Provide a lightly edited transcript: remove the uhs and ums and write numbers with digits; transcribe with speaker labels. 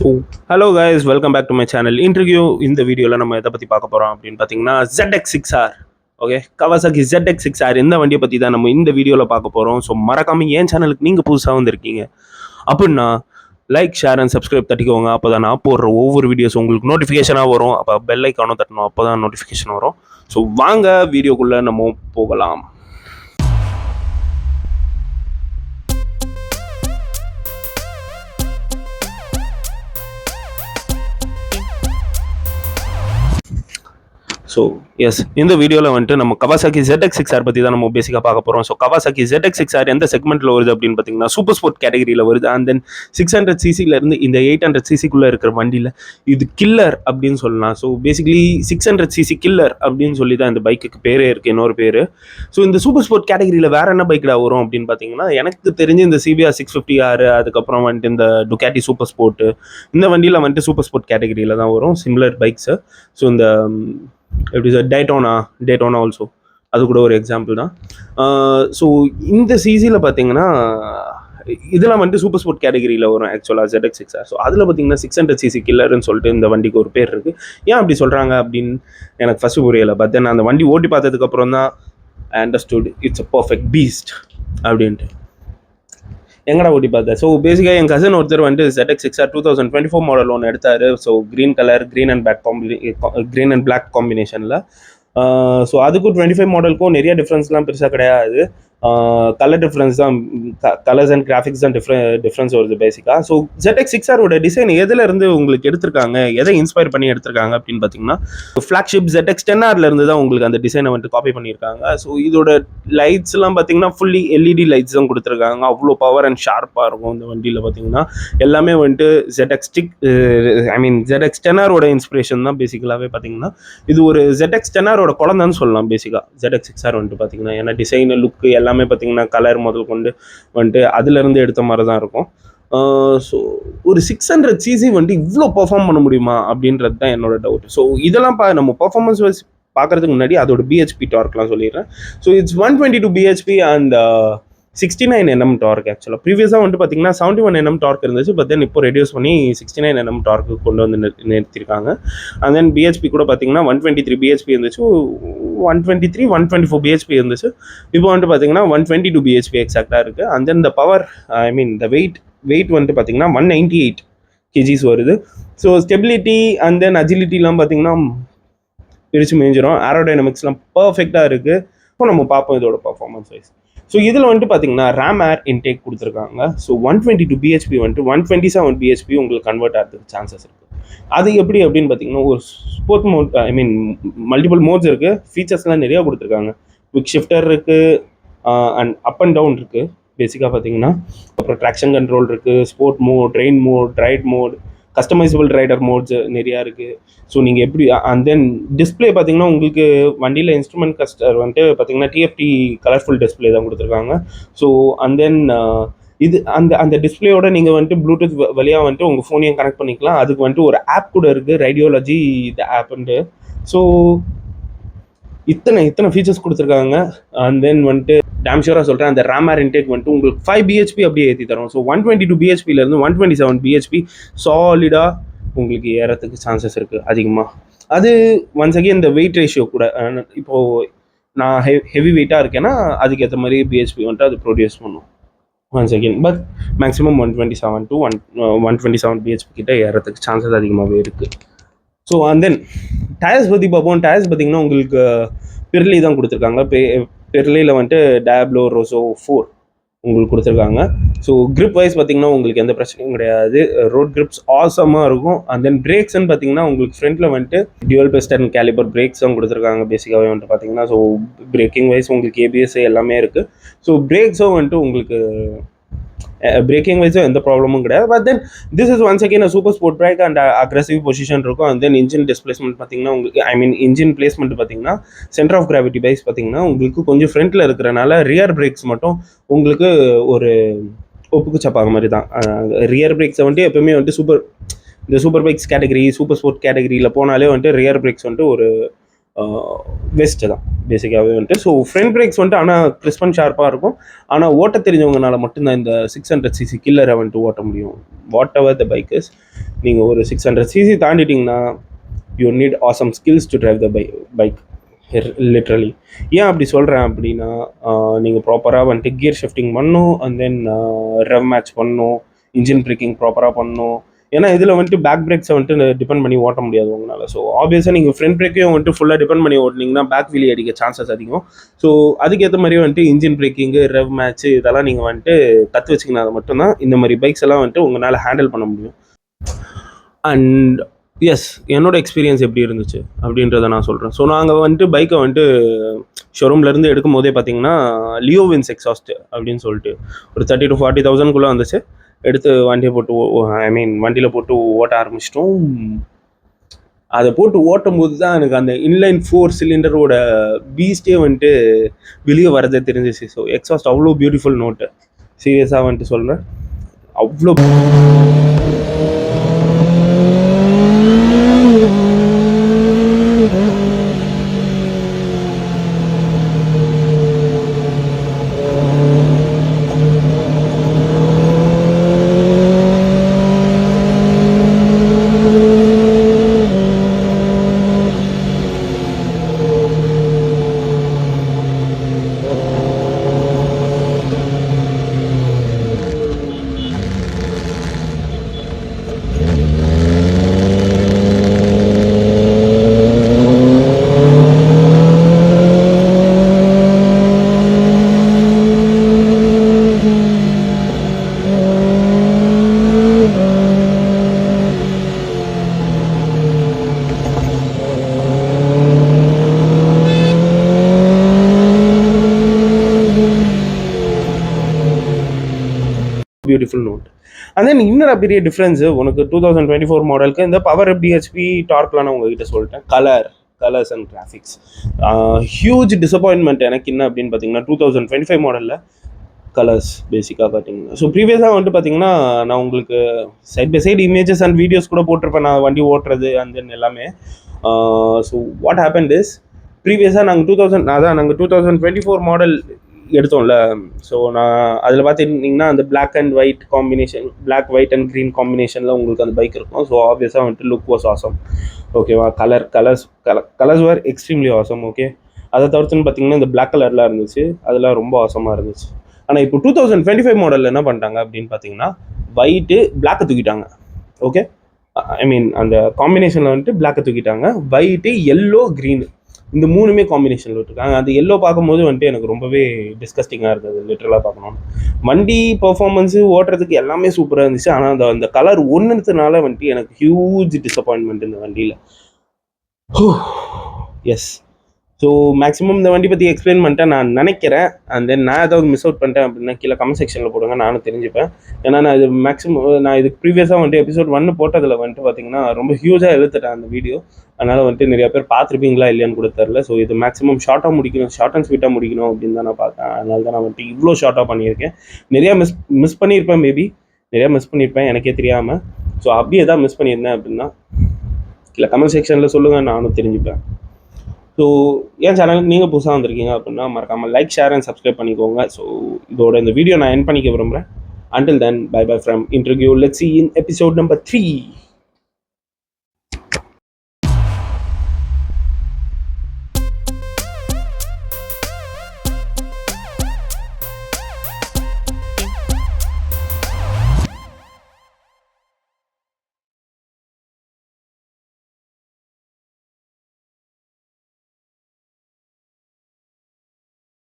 Speaker 1: So hello guys, welcome back to my channel. Interview இந்த வீடியோவில் நம்ம எதை பற்றி பார்க்க போகிறோம் அப்படின்னு பார்த்தீங்கன்னா ZX6R. ஓகே, கவாசாக்கி ZX6R இந்த வண்டியை பற்றி தான் நம்ம இந்த வீடியோவில் பார்க்க போகிறோம். ஸோ மறக்காமல் என் சேனலுக்கு நீங்கள் புதுசாக வந்திருக்கீங்க அப்படின்னா லைக், ஷேர் அண்ட் சப்ஸ்கிரைப் தட்டிக்கோங்க. அப்போ தான் நான் போடுற ஒவ்வொரு வீடியோஸ் உங்களுக்கு நோட்டிஃபிகேஷனாக வரும். அப்போ பெல் ஐக்கானும் தட்டணும், அப்போ தான் நோட்டிஃபிகேஷன் வரும். ஸோ வாங்க வீடியோக்குள்ளே நம்ம போகலாம். ஸோ எஸ், இந்த வீடியோவில் வந்துட்டு நம்ம கவாசாக்கி ZX6R பற்றி தான் நம்ம பேசிக்காக பார்க்க போகிறோம். ஸோ கவாசாக்கி ZX6R எந்த செக்மெண்ட்டில் வருது அப்படின்னு பார்த்தீங்கன்னா சூப்பர் ஸ்போர்ட் கேட்டகரியில் வருது. அண்ட் தென் 600cc இந்த 800cc இருக்கிற வண்டியில் இது கில்லர் அப்படின்னு சொல்லலாம். ஸோ பேசிக்கலி 600cc கில்லர் அப்படின்னு சொல்லி தான் இந்த பைக்குக்கு பேரே இருக்குது, இன்னொரு பேர். ஸோ இந்த சூப்பர் ஸ்போர்ட் கேட்டகரியில் வேறு என்ன பைக்கில் வரும் அப்படின்னு பார்த்தீங்கன்னா, எனக்கு தெரிஞ்சு இந்த CBR 650R, அதுக்கப்புறம் வந்துட்டு இந்த டுக்காட்டி சூப்பர் ஸ்போர்ட்டு, இந்த வண்டியில் வந்துட்டு சூப்பர் ஸ்போர்ட் கேட்டகரியில் தான் வரும் சிமிலர் பைக்ஸு. ஸோ இந்த எப்படி சார் டேட்டோனா ஆல்சோ அது கூட ஒரு எக்ஸாம்பிள் தான். ஸோ இந்த சிசியில் பார்த்தீங்கன்னா இதெல்லாம் வந்துட்டு சூப்பர் ஸ்போர்ட் கேட்டகரியில் வரும் ஆக்சுவலாக ZX6R. ஸோ அதில் பார்த்தீங்கன்னா 600cc கில்லர்னு சொல்லிட்டு இந்த வண்டிக்கு ஒரு பேர் இருக்குது. ஏன் அப்படி சொல்கிறாங்க அப்படின்னு எனக்கு ஃபஸ்ட்டு புரியலை. பட் தென் அந்த வண்டி ஓட்டி பார்த்ததுக்கப்புறம் தான் I understood it's a perfect Beast அப்படின்ட்டு. எங்கடா ஓட்டி பார்த்தேன். ஸோ பேசிக்காக என் கசன் ஒருத்தர் வந்துட்டு ZX6R 2024 மாடல் ஒன்று எடுத்தார். ஸோ க்ரீன் அண்ட் பிளாக் காம்பினேஷனில். ஸோ அதுக்கும் 25 மாடலுக்கும் நிறைய டிஃப்ரென்ஸ்லாம் பெருசாக கிடையாது. கலர் டிஃப்ரென்ஸ் தான், கலர்ஸ் அண்ட் கிராஃபிக்ஸ் தான் டிஃப்ரென்ஸ் வருது பேசிக்காக. ஸோ ZX6R டிசைன் எதுலேருந்து உங்களுக்கு எடுத்திருக்காங்க, எதை இன்ஸ்பயர் பண்ணி எடுத்திருக்காங்க அப்படின்னு பார்த்தீங்கன்னா, ஃப்ளாக்ஷிப் ZX10Rலேருந்து தான் உங்களுக்கு அந்த டிசைனை வந்துட்டு காப்பி பண்ணியிருக்காங்க. ஸோ இதோட லைட்ஸ்லாம் பார்த்தீங்கன்னா ஃபுல்லி LED லைட்ஸ் தான் கொடுத்துருக்காங்க. அவ்வளோ பவர் அண்ட் ஷார்ப்பாக இருக்கும் இந்த வண்டியில். பார்த்தீங்கன்னா எல்லாமே வந்துட்டு ZX10R இன்ஸ்பிரேஷன் தான் பேசிக்கலாகவே. பார்த்தீங்கன்னா இது ஒரு ZX10R குழந்தைன்னு சொல்லலாம் பேசிக்காக ZX6R வந்துட்டு. பார்த்தீங்கன்னா ஏன்னா டிசைன், லுக்கு எல்லாமே பார்த்தீங்கன்னா கலர் முதல் கொண்டு வந்துட்டு அதுலேருந்து எடுத்த மாதிரி தான் இருக்கும். ஸோ ஒரு 600cc வண்டி இவ்வளோ பர்ஃபார்ம் பண்ண முடியுமா அப்படின்றது தான் என்னோட டவுட். ஸோ இதெல்லாம் நம்ம பர்ஃபார்மன்ஸ் வைஸ் பார்க்குறதுக்கு முன்னாடி அதோட BHP டார்க்லாம் சொல்லிடுறேன். So it's 122 BHP and 69 Nm torque. ஆக்சுவலாக ப்ரீவியஸாக வந்துட்டு பார்த்தீங்கன்னா 71 Nm டார்க் இருந்துச்சு. பட் தென் இப்போ ரெடியூஸ் பண்ணி 69 Nm டார்க்கு கொண்டு வந்து நிறுத்திருக்காங்க. அண்ட் தென் BHP கூட பார்த்தீங்கன்னா 123 BHP இருந்துச்சு, 124 BHP இருந்துச்சு. இப்போ வந்துட்டு பார்த்தீங்கன்னா 122 BHP எக்ஸாக்டாக இருக்குது. அண்ட் தென் இந்த பவர், இந்த வெயிட் வந்துட்டு பார்த்தீங்கன்னா 198 kgs வருது. ஸோ ஸ்டெபிலிட்டி அண்ட் தென் அஜிலிட்டிலாம் பார்த்தீங்கன்னா பிரித்து மேய்ஞ்சிரும். ஏரோடைனமிக்ஸ்லாம் பர்ஃபெக்டாக இருக்குது. இப்போ நம்ம பார்ப்போம் இதோட பர்ஃபார்மன்ஸ் வைஸ். ஸோ இதில் வந்துட்டு பார்த்தீங்கன்னா RAM ஏர் இன்டேக் கொடுத்துருக்காங்க. ஸோ 122 BHP வந்துட்டு 127 BHP உங்களுக்கு கன்வெர்ட் ஆகிறதுக்கு சான்சஸ் இருக்குது. அது எப்படி அப்படின்னு பார்த்தீங்கன்னா, ஒரு ஸ்போர்ட் மோட், மல்டிபிள் மோட்ஸ் இருக்குது. ஃபீச்சர்ஸ்லாம் நிறையா கொடுத்துருக்காங்க. குவிக் ஷிஃப்டர் இருக்குது, அண்ட் அப் அண்ட் டவுன் இருக்குது பேசிக்காக பார்த்தீங்கன்னா. அப்புறம் ட்ராக்ஷன் கண்ட்ரோல் இருக்குது, sport mode, rain mode, ride mode, customisable rider modes நிறையா இருக்குது. ஸோ நீங்கள் எப்படி, அண்ட் தென் டிஸ்பிளே பார்த்தீங்கன்னா உங்களுக்கு வண்டியில் இன்ஸ்ட்ருமெண்ட் கஸ்டர் வந்துட்டு பார்த்தீங்கன்னா TFT கலர்ஃபுல் டிஸ்பிளே தான் கொடுத்துருக்காங்க. ஸோ அண்ட் தென் இது அந்த டிஸ்பிளேயோட நீங்கள் வந்துட்டு ப்ளூடூத் வழியாக வந்துட்டு உங்கள் ஃபோனையும் கனெக்ட் பண்ணிக்கலாம். அதுக்கு வந்துட்டு ஒரு ஆப் கூட இருக்குது, ரேடியோலஜி இந்த ஆப்புன்ட்டு. ஸோ இத்தனை ஃபீச்சர்ஸ் கொடுத்துருக்காங்க. அண்ட் தென் வந்துட்டு டேம் ஷூராக சொல்கிறேன், அந்த RAM ஏர் இன்டேக் வந்துட்டு உங்களுக்கு 5 BHP அப்படியே ஏற்றி தரும். ஸோ 122 BHPலேருந்து 127 BHP சாலிடாக உங்களுக்கு ஏறத்துக்கு சான்சஸ் இருக்குது அதிகமாக. அது ஒன்ஸ் அகேன் இந்த வெயிட் ரேஷியோ கூட, இப்போது நான் ஹெவி வெயிட்டாக இருக்கேன்னா அதுக்கேற்ற மாதிரி BHP வந்துட்டு அது ப்ரொடியூஸ் பண்ணும் once again. But maximum 127 to 127 BHP கிட்ட ஏறத்துக்கு சான்சஸ் அதிகமாகவே இருக்குது. ஸோ அண்ட் தென் டயர்ஸ் பற்றி பார்ப்போம். டயர்ஸ் பார்த்திங்கன்னா உங்களுக்கு பிர்லி தான் கொடுத்துருக்காங்க. பிர்லியில் வந்துட்டு டயாப்லோ ரோசோ 4 உங்களுக்கு கொடுத்துருக்காங்க. ஸோ கிரிப் வைஸ் பார்த்தீங்கன்னா உங்களுக்கு எந்த பிரச்சனையும் கிடையாது. ரோட் கிரிப்ஸ் ஆசமாக இருக்கும். அண்ட் தென் பிரேக்ஸ்ன்னு பார்த்தீங்கன்னா உங்களுக்கு ஃப்ரண்ட்டில் வந்துட்டு டியூவல் பிஸ்டன் கேலிபர் பிரேக்ஸ் தான் கொடுத்துருக்காங்க பேசிக்காகவே வந்துட்டு பார்த்தீங்கன்னா. ஸோ பிரேக்கிங் வைஸ் உங்களுக்கு ABS எல்லாமே இருக்குது. ஸோ பிரேக்ஸும் வந்துட்டு உங்களுக்கு பிரேக்கிங் வைஸும் எந்த ப்ராப்ளமும் கிடையாது. But then this is once again super sport break and aggressive position இருக்கும். அண்ட் தென் இன்ஜின் டிஸ்பிளேஸ்மெண்ட் பார்த்தீங்கன்னா உங்களுக்கு, இன்ஜின் பிளேஸ்மெண்ட் பார்த்தீங்கன்னா சென்டர் ஆஃப் கிராவிட்டி வைஸ் பார்த்தீங்கன்னா உங்களுக்கு கொஞ்சம் ஃப்ரண்ட்டில் இருக்கிறனால ரியர் பிரேக்ஸ் மட்டும் உங்களுக்கு ஒரு ஒப்புக்கு சப்பாக மாதிரி தான். ரியர் பிரேக்ஸை வந்துட்டு எப்பவுமே வந்துட்டு super bikes category, super sport கேட்டகரியில் போனாலே வந்துட்டு ரியர் பிரேக்ஸ் வந்துட்டு ஒரு வெஸ்ட்டு தான் பேசிக்காகவே வந்துட்டு. ஸோ ஃப்ரண்ட் பிரேக்ஸ் வந்துட்டு ஆனால் கிறிஸ்ப் அண்ட் ஷார்ப்பாக இருக்கும். ஆனால் ஓட்ட தெரிஞ்சவங்கனால மட்டும்தான் இந்த 600cc கில்லரை வந்துட்டு ஓட்ட முடியும். Whatever the bike is, நீங்கள் ஒரு 600cc தாண்டிட்டிங்கன்னா you need awesome skills to drive the bike literally. ஏன் அப்படி சொல்கிறேன் அப்படின்னா, நீங்கள் ப்ராப்பராக வந்துட்டு கியர் ஷிஃப்டிங் பண்ணணும், அண்ட் தென் ரெவ் மேட்ச் பண்ணணும், இன்ஜின் பிரேக்கிங் ப்ராப்பராக பண்ணணும். ஏன்னா இதில் வந்துட்டு பேக் பிரேக்ஸை வந்துட்டு டிபெண்ட் பண்ணி ஓட்ட முடியாது உங்களால். ஸோ ஆப்வியஸாக நீங்கள் ஃப்ரண்ட் பிரேக்கையும் வந்துட்டு ஃபுல்லாக டிபெண்ட் பண்ணி ஓட்டினீங்கன்னா பேக் வீலி அடிக்க சான்சஸ் அதிகம். ஸோ அதுக்கேற்ற மாதிரி வந்துட்டு இன்ஜின் பிரேக்கிங்கு, ரெவ் மேட்ச்சு இதெல்லாம் நீங்கள் வந்துட்டு கற்று வச்சிங்கன்னா அது மட்டும்தான் இந்த மாதிரி பைக்ஸ் எல்லாம் வந்துட்டு உங்களால் ஹேண்டில் பண்ண முடியும். அண்ட் எஸ், என்னோட எக்ஸ்பீரியன்ஸ் எப்படி இருந்துச்சு அப்படின்றத நான் சொல்கிறேன். ஸோ நாங்கள் வந்துட்டு பைக்கை வந்துட்டு ஷோரூம்லேருந்து எடுக்கும் போதே பார்த்தீங்கன்னா லியோவின்ஸ் எக்ஸாஸ்ட் அப்படின்னு சொல்லிட்டு ஒரு 30,000 to 40,000 வந்துச்சு. எடுத்து வண்டியை போட்டு வண்டியில் போட்டு ஓட்ட ஆரம்பிச்சிட்டோம். அதை போட்டு ஓட்டும் போது தான் எனக்கு அந்த இன்லைன் 4 சிலிண்டரோட பீஸ்டே வந்துட்டு வெளியே வரதே தெரிஞ்சிச்சு. ஸோ எக்ஸாஸ்ட் அவ்வளோ பியூட்டிஃபுல் நோட்டு, சீரியஸாக வந்துட்டு சொல்கிறேன். அவ்வளோ பியூட்டிஃபுல் நோட். அண்ட் தென் இன்னொரு பெரிய டிஃப்ரென்ஸு உனக்கு 2024 மாடலுக்கு இந்த பவர் பிஹெச்பி டார்க்லாம் நான் உங்ககிட்ட சொல்லிட்டேன். Colours and graphics huge disappointment எனக்கு என்ன அப்படின்னு பார்த்தீங்கன்னா 2025 மாடலில் கலர்ஸ் பேசிக்காக பார்த்தீங்கன்னா. ஸோ ப்ரீவியஸாக வந்துட்டு பார்த்தீங்கன்னா நான் உங்களுக்கு side by side images and videos கூட போட்டிருப்பேன் நான் வண்டி ஓட்டுறது அண்ட் தென் எல்லாமே. ஸோ வாட் ஹேப்பன் இஸ், ப்ரீவியஸாக நாங்கள் 2024 மாடல் எடுத்தோம்ல. ஸோ நான் அதில் பார்த்துட்டிங்கன்னா அந்த black and white combination, black white and green காம்பினேஷனில் உங்களுக்கு அந்த பைக் இருக்கும். ஸோ ஆப்வியஸாக வந்துட்டு லுக் வாஸ் ஆசம். ஓகேவா, colours were extremely awesome. Okay, அதை தவிர்த்துன்னு பார்த்தீங்கன்னா இந்த பிளாக் கலர்லாம் இருந்துச்சு, அதெல்லாம் ரொம்ப ஆசமாக இருந்துச்சு. ஆனால் இப்போ 2025 மாடலில் என்ன பண்ணிட்டாங்க அப்படின்னு பார்த்தீங்கன்னா ஒயிட்டு பிளாக்கை தூக்கிட்டாங்க. ஓகே, அந்த காம்பினேஷனில் வந்துட்டு பிளாக்கை தூக்கிட்டாங்க. ஒயிட்டு, எல்லோ, க்ரீனு இந்த மூணுமே காம்பினேஷனில் விட்டுருக்காங்க. அது எல்லோ பார்க்கும்போது வந்துட்டு எனக்கு ரொம்பவே டிஸ்கஸ்டிங்காக இருந்தது லிட்டரலாக பார்க்கணும். வண்டி பர்ஃபார்மன்ஸு ஓட்டுறதுக்கு எல்லாமே சூப்பராக இருந்துச்சு. ஆனால் அந்த கலர் ஒன்றுனால வந்துட்டு எனக்கு ஹியூஜ் டிசப்பாயின்மெண்ட் இந்த வண்டியில். எஸ், ஸோ மேக்ஸிமம் இந்த வண்டி பற்றி எக்ஸ்பிளைன் பண்ணிட்டேன் நான் நினைக்கிறேன். அண்ட் தென் நான் ஏதாவது மிஸ் அவுட் பண்ணிட்டேன் அப்படின்னா கீழே கமெண்ட் செக்ஷனில் போடுங்க, நானும் தெரிஞ்சுப்பேன். ஏன்னா நான் இது நான் இதுக்கு ப்ரீவியஸாக வந்துட்டு எபிசோட் 1 போட்டதில் வந்துட்டு பார்த்தீங்கன்னா ரொம்ப ஹியூஜாக எழுத்துட்டேன் அந்த வீடியோ. அதனால் வந்துட்டு நிறையா பேர் பார்த்துருப்பீங்களா இல்லையான்னு கூட தெரில. ஸோ இது மேக்ஸிமம் ஷார்ட் அண்ட் ஸ்வீட்டாக முடிக்கணும் அப்படின்னு தான் நான் பார்த்தேன். அதனால தான் நான் வந்துட்டு இவ்வளோ ஷார்ட்டாக பண்ணியிருக்கேன். நிறையா மிஸ் பண்ணியிருப்பேன், மேபி நிறையா மிஸ் பண்ணியிருப்பேன் எனக்கே தெரியாமல். ஸோ அப்படியே தான் மிஸ் பண்ணியிருந்தேன் அப்படின்னா கீழே கமெண்ட் செக்ஷனில் சொல்லுங்கள், நானும் தெரிஞ்சுப்பேன். ஸோ என் சேனலுக்கு நீங்கள் புதுசாக வந்திருக்கீங்க அப்படின்னா மறக்காமல் லைக், ஷேர் அண்ட் சப்ஸ்கிரைப் பண்ணிக்கோங்க. ஸோ இதோட இந்த வீடியோ நான் எண்ட் பண்ணிக்க விரும்புகிறேன். Until then, bye bye from Interview. Let's see in episode number 3.